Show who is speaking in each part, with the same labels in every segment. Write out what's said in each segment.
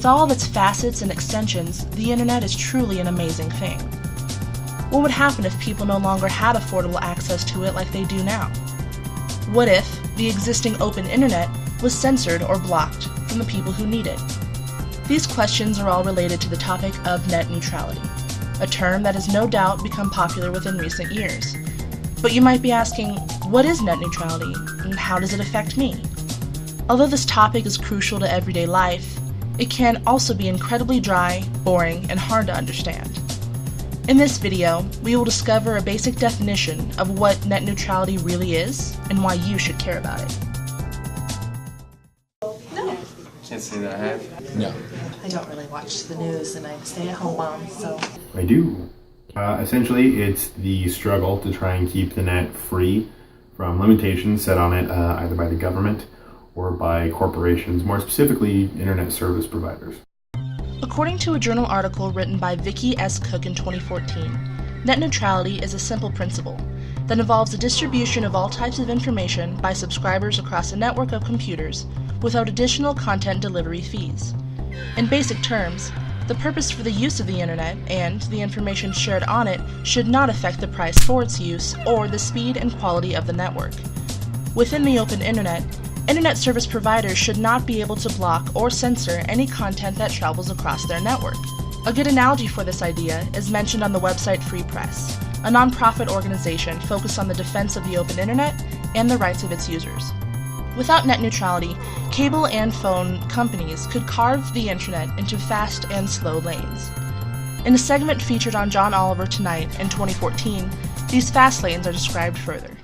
Speaker 1: With all of its facets and extensions, the internet is truly an amazing thing. What would happen if people no longer had affordable access to it like they do now? What if the existing open internet was censored or blocked from the people who need it? These questions are all related to the topic of net neutrality, a term that has no doubt become popular within recent years. But you might be asking, what is net neutrality and how does it affect me? Although this topic is crucial to everyday life, it can also be incredibly dry, boring, and hard to understand. In this video, we will discover a basic definition of what net neutrality really is and why you should care about it.
Speaker 2: No.
Speaker 3: Can't say that I have.
Speaker 4: No.
Speaker 2: I don't really watch the news and I'm a stay-at-home mom, so.
Speaker 5: I do. Essentially, it's the struggle to try and keep the net free from limitations set on it either by the government or by corporations, more specifically internet service providers.
Speaker 1: According to a journal article written by Vicki S. Cook in 2014, net neutrality is a simple principle that involves the distribution of all types of information by subscribers across a network of computers without additional content delivery fees. In basic terms, the purpose for the use of the internet and the information shared on it should not affect the price for its use or the speed and quality of the network. Within the open internet service providers should not be able to block or censor any content that travels across their network. A good analogy for this idea is mentioned on the website Free Press, a nonprofit organization focused on the defense of the open internet and the rights of its users. Without net neutrality, cable and phone companies could carve the internet into fast and slow lanes. In a segment featured on John Oliver Tonight in 2014, these fast lanes are described further.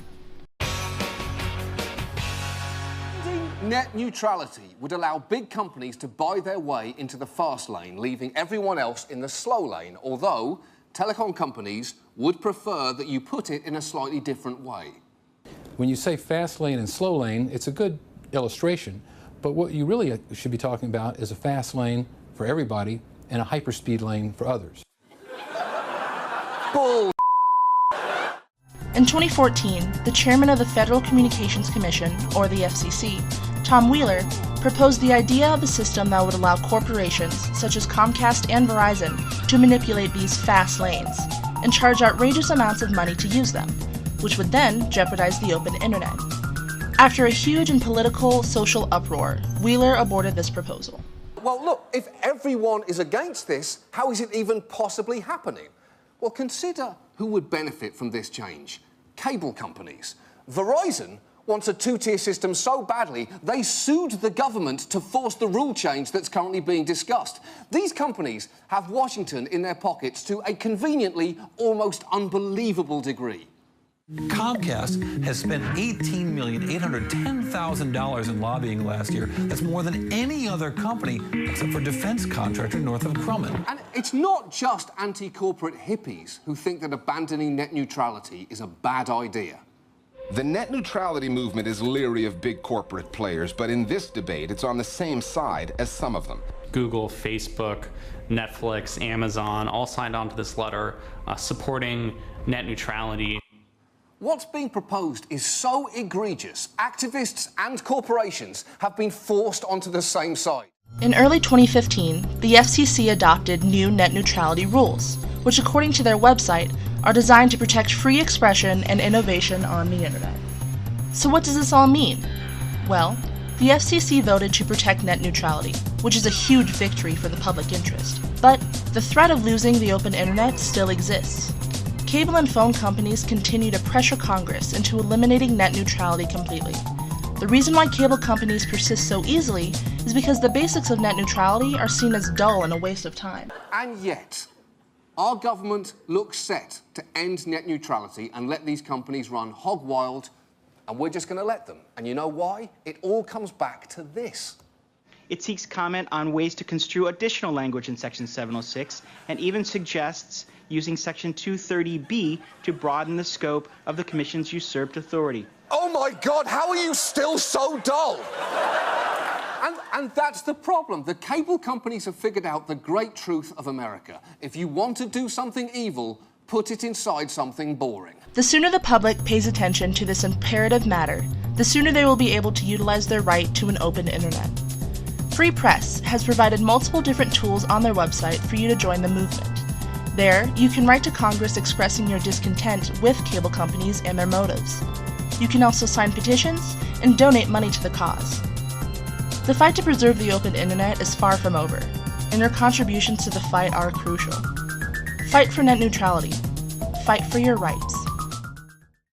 Speaker 6: Net neutrality would allow big companies to buy their way into the fast lane, leaving everyone else in the slow lane, although telecom companies would prefer that you put it in a slightly different way.
Speaker 4: When you say fast lane and slow lane, it's a good illustration, but what you really should be talking about is a fast lane for everybody and a hyperspeed lane for others.
Speaker 6: Bull.
Speaker 1: In 2014, the chairman of the Federal Communications Commission, or the FCC, Tom Wheeler, proposed the idea of a system that would allow corporations, such as Comcast and Verizon, to manipulate these fast lanes and charge outrageous amounts of money to use them, which would then jeopardize the open internet. After a huge and political social uproar, Wheeler aborted this proposal.
Speaker 6: Well, look, if everyone is against this, how is it even possibly happening? Well, consider who would benefit from this change. Cable companies. Verizon wants a two-tier system so badly, they sued the government to force the rule change that's currently being discussed. These companies have Washington in their pockets to a conveniently almost unbelievable degree.
Speaker 7: Comcast has spent $18,810,000 in lobbying last year. That's more than any other company except for defense contractor Northrop Grumman.
Speaker 6: And it's not just anti-corporate hippies who think that abandoning net neutrality is a bad idea.
Speaker 8: The net neutrality movement is leery of big corporate players, but in this debate, it's on the same side as some of them.
Speaker 9: Google, Facebook, Netflix, Amazon all signed on to this letter supporting net neutrality.
Speaker 6: What's being proposed is so egregious, activists and corporations have been forced onto the same side.
Speaker 1: In early 2015, the FCC adopted new net neutrality rules, which according to their website, are designed to protect free expression and innovation on the internet. So what does this all mean? Well, the FCC voted to protect net neutrality, which is a huge victory for the public interest. But the threat of losing the open internet still exists. Cable and phone companies continue to pressure Congress into eliminating net neutrality completely. The reason why cable companies persist so easily is because the basics of net neutrality are seen as dull and a waste of time.
Speaker 6: And yet, our government looks set to end net neutrality and let these companies run hog wild, and we're just going to let them. And you know why? It all comes back to this.
Speaker 10: It seeks comment on ways to construe additional language in Section 706 and even suggests using Section 230B to broaden the scope of the Commission's usurped authority.
Speaker 6: Oh my God, how are you still so dull? And that's the problem. The cable companies have figured out the great truth of America. If you want to do something evil, put it inside something boring.
Speaker 1: The sooner the public pays attention to this imperative matter, the sooner they will be able to utilize their right to an open internet. Free Press has provided multiple different tools on their website for you to join the movement. There, you can write to Congress expressing your discontent with cable companies and their motives. You can also sign petitions and donate money to the cause. The fight to preserve the open internet is far from over, and your contributions to the fight are crucial. Fight for net neutrality. Fight for your rights.